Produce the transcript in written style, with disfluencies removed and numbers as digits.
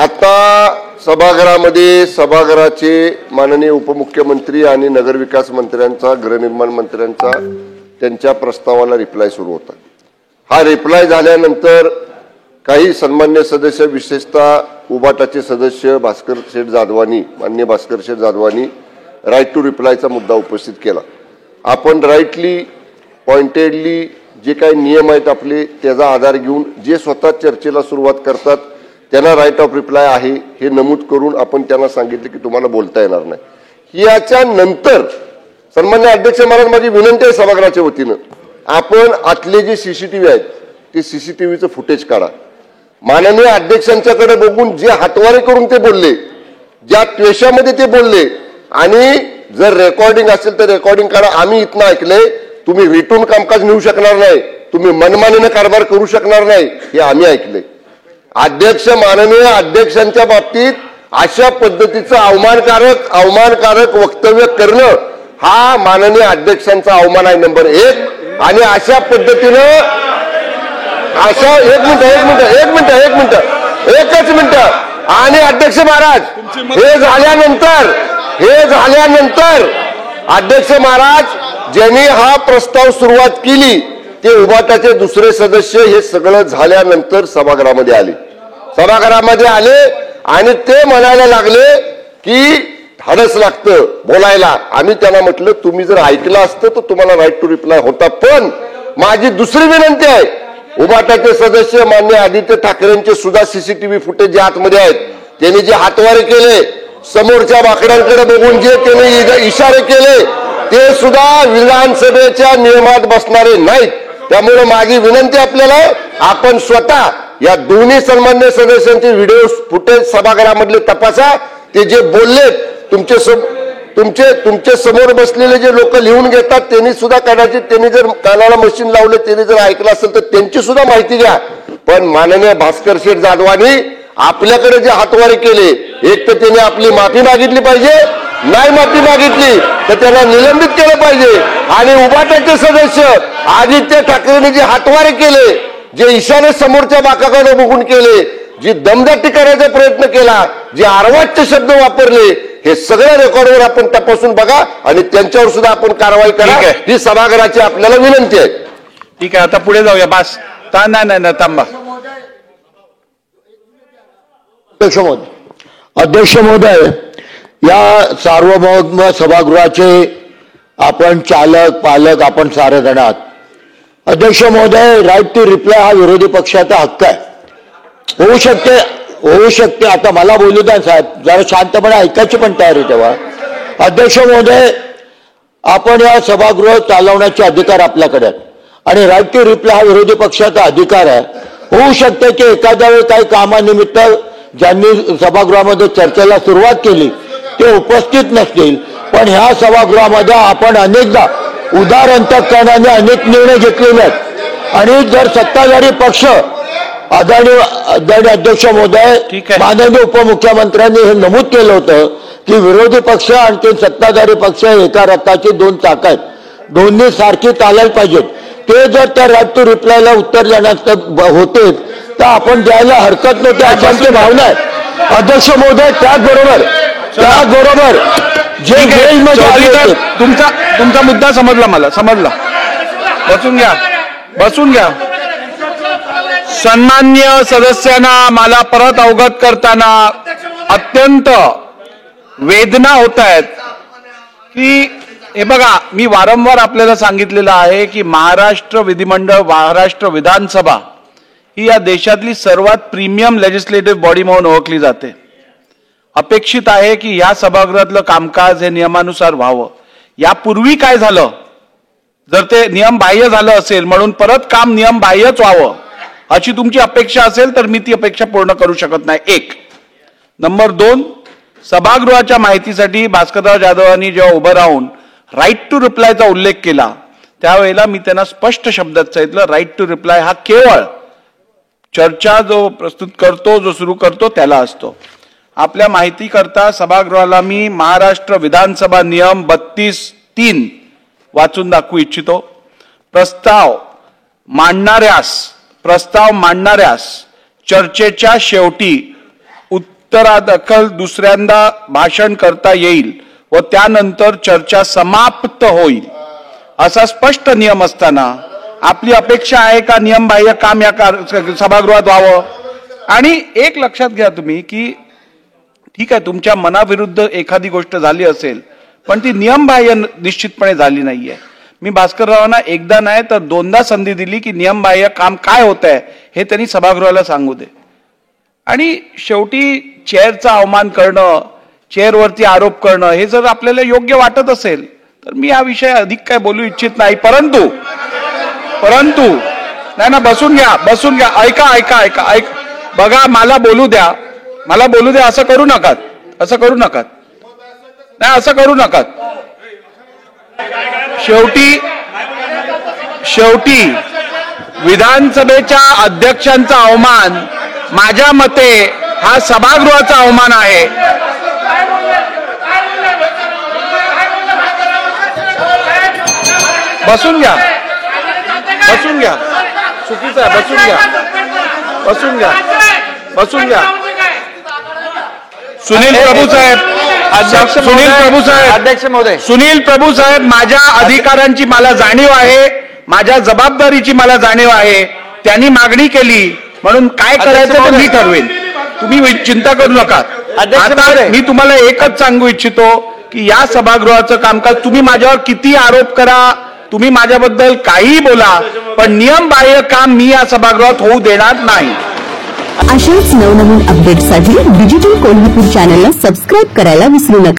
आता सभागृहामध्ये सभागृहाचे माननीय उपमुख्यमंत्री आणि नगरविकास मंत्र्यांचा गृहनिर्माण मंत्र्यांचा त्यांच्या प्रस्तावाला रिप्लाय सुरू होता। हा रिप्लाय झाल्यानंतर काही सन्मान्य सदस्य विशेषतः उबाटाचे सदस्य भास्कर शेठ जाधवानी माननीय भास्कर शेठ जाधवानी राईट टू रिप्लायचा मुद्दा उपस्थित केला। आपण राईटली पॉइंटेडली जे काही नियम आहेत आपले त्याचा आधार घेऊन जे स्वतः चर्चेला सुरुवात करतात त्यांना राईट ऑफ रिप्लाय आहे हे नमूद करून आपण त्यांना सांगितले की तुम्हाला बोलता येणार नाही। याच्या नंतर सन्मान्य अध्यक्ष महाराज माझी विनंती आहे सभागृहाच्या वतीनं आपण आतले जे सीसीटीव्ही आहेत ते सीसीटीव्हीचं फुटेज काढा। माननीय अध्यक्षांच्याकडे बघून जे हातवारे करून ते बोलले ज्या त्वेषामध्ये ते बोलले आणि जर रेकॉर्डिंग असेल तर रेकॉर्डिंग काढा। आम्ही इथनं ऐकलंय तुम्ही रिटून कामकाज नेऊ शकणार नाही, तुम्ही मनमानीने कारभार करू शकणार नाही हे आम्ही ऐकलंय। अध्यक्ष माननीय अध्यक्षांच्या बाबतीत अशा पद्धतीचं अवमानकारक वक्तव्य करणं हा माननीय अध्यक्षांचा अवमान आहे नंबर 1। आणि अशा पद्धतीनं एकच मिनिट आणि अध्यक्ष महाराज हे झाल्यानंतर अध्यक्ष महाराज ज्यांनी हा प्रस्ताव सुरुवात केली ते उबाटाचे दुसरे सदस्य हे सगळं झाल्यानंतर सभागृहामध्ये आले आणि ते म्हणायला लागले की धाडस लागतं बोलायला। आम्ही त्यांना म्हटलं तुम्ही जर ऐकलं असतं तर तुम्हाला राईट टू रिप्लाय होता। पण माझी दुसरी विनंती आहे उबाटाचे सदस्य माननीय आदित्य ठाकरेंचे सुद्धा सीसीटीव्ही फुटेज जे आतमध्ये आहेत त्यांनी जे हातवारे केले समोरच्या बाकड्यांकडे बघून जे त्यांनी इशारे केले ते सुद्धा विधानसभेच्या नियमात बसणारे नाहीत। त्यामुळे माझी विनंती आपल्याला आपण स्वतः या दोन्ही सन्मान्य सदस्यांचे व्हिडिओ फुटेज सभागृहामधले तपासा। ते जे बोलले तुमचे समोर बसलेले जे लोक लिहून घेतात त्यांनी सुद्धा कदाचित त्यांनी जर कानाला मशीन लावले त्यांनी जर ऐकलं असेल तर त्यांची सुद्धा माहिती घ्या। पण माननीय भास्कर शेठ जाधवानी आपल्याकडे जे हातवारे केले एक तर त्यांनी आपली माफी मागितली पाहिजे, नाही माफी मागितली तर त्याला निलंबित केलं पाहिजे। आणि उबाटाचे सदस्य आदित्य ठाकरेंनी जे हातवारे केले जे इशारे समोरच्या बाकाकडे बघून केले जी दमदाटी करायचा प्रयत्न केला जे अर्वाच्य शब्द वापरले हे सगळं रेकॉर्डवर आपण तपासून बघा आणि त्यांच्यावर सुद्धा आपण कारवाई करा ही सभागृहाची आपल्याला विनंती आहे। ठीक आहे आता पुढे जाऊया बस नाही थांबा। अध्यक्ष महोदय या सार्वभौम सभागृहाचे आपण चालक पालक आपण सारे जण आहात। अध्यक्ष महोदय राईट टू रिप्लाय हा विरोधी पक्षाचा हक्क आहे, होऊ शकते। आता मला बोलू द्या साहेब, जरा शांतपणे ऐकायची पण तयारी ठेवा। अध्यक्ष महोदय आपण या सभागृह चालवण्याचे अधिकार आपल्याकडे आहेत आणि राईट टू रिप्लाय हा विरोधी पक्षाचा अधिकार आहे। होऊ शकते की एखाद्या वेळी काही कामानिमित्त ज्यांनी सभागृहामध्ये चर्चेला सुरुवात केली ते उपस्थित नसतील, पण ह्या सभागृहामध्ये आपण अनेकदा उदार अंतःकरणाने अनेक निर्णय घेतलेले आहेत। आणि जर सत्ताधारी पक्ष आदरणीय अध्यक्ष महोदय माननीय उपमुख्यमंत्र्यांनी हे नमूद केलं होतं की विरोधी पक्ष आणि सत्ताधारी पक्ष एका रथाची दोन चाक आहेत, दोन्ही सारखी चालायला पाहिजेत। ते जर त्या राईट टू रिप्लायला उत्तर देण्यास होते तर आपण द्यायला हरकत नव्हती अशांची भावना आहे। अध्यक्ष महोदय त्याचबरोबर जे तुमचा मुद्दा समजला, मला समजला। बसून घ्या। सन्मान्य सदस्यांना मला परत अवगत करताना अत्यंत वेदना होत आहेत की हे बघा मी वारंवार आपल्याला सांगितलेलं आहे की महाराष्ट्र विधिमंडळ महाराष्ट्र विधानसभा ही या देशातली सर्वात प्रीमियम लेजिस्लेटिव्ह बॉडी म्हणून ओळखली जाते। अपेक्षित आहे की या सभागृहातलं कामकाज हे नियमानुसार व्हावं। यापूर्वी काय झालं जर ते नियम बाह्य झालं असेल म्हणून परत काम नियम बाह्यच व्हावं अशी तुमची अपेक्षा असेल तर मी ती अपेक्षा पूर्ण करू शकत नाही। एक नंबर 2 सभागृहाच्या माहितीसाठी भास्करराव जाधवांनी जेव्हा उभं राहून राईट टू रिप्लायचा उल्लेख केला त्यावेळेला मी त्यांना स्पष्ट शब्दात सांगितलं राईट टू रिप्लाय हा केवळ चर्चा जो प्रस्तुत करतो जो सुरू करतो त्याला असतो। आपल्या माहिती करता सभागृहाला मी महाराष्ट्र विधानसभा नियम 32(3) वाचून दाखवू इच्छितो। प्रस्ताव मांडणाऱ्यास चर्चेच्या शेवटी उत्तरादाखल दुसऱ्यांदा भाषण करता येईल व त्यानंतर चर्चा समाप्त होईल असा स्पष्ट नियम असताना आपली अपेक्षा आहे का नियमबाह्य काम या सभागृहात व्हावं? आणि एक लक्षात घ्या तुम्ही की ठीक आहे, तुमच्या मनाविरुद्ध एखादी गोष्ट झाली असेल पण ती नियमबाह्य निश्चितपणे झाली नाहीये. मी भास्कररावांना एकदा नाही तर दोनदा संधी दिली की नियमबाह्य काम काय होत आहे हे त्यांनी सभागृहाला सांगू दे. आणि शेवटी चेअरचा अवमान करणं, चेअरवरती आरोप करणं हे जर आपल्याला योग्य वाटत असेल तर मी हा विषय अधिक काय बोलू इच्छित नाही. परंतु नाही ना, बसून घ्या, ऐका, बघा, मला बोलू द्या, असं करू नका, नाही असं करू नका. शेवटी विधानसभेच्या अध्यक्षांचा अवमान माझ्या मते हा सभागृहाचा अवमान आहे. बसून घ्या, चुकीचं आहे, बसून घ्या. सुनील प्रभू साहेब, माझ्या अधिकारांची मला जाणीव आहे, माझ्या जबाबदारीची मला जाणीव आहे. त्यांनी मागणी केली म्हणून काय करायचं ते मी ठरवेन, तुम्ही चिंता करू नका. आता मी तुम्हाला एकच सांगू इच्छितो की या सभागृहाचं कामकाज तुम्ही माझ्यावर किती आरोप करा, तुम्ही माझ्याबद्दल काहीही बोला, पण नियमबाह्य काम मी या सभागृहात होऊ देणार नाही. अशाच नवनवीन अपडेटसाठी डिजिटल कोल्हापूर चॅनलला सबस्क्राईब करायला विसरू नका.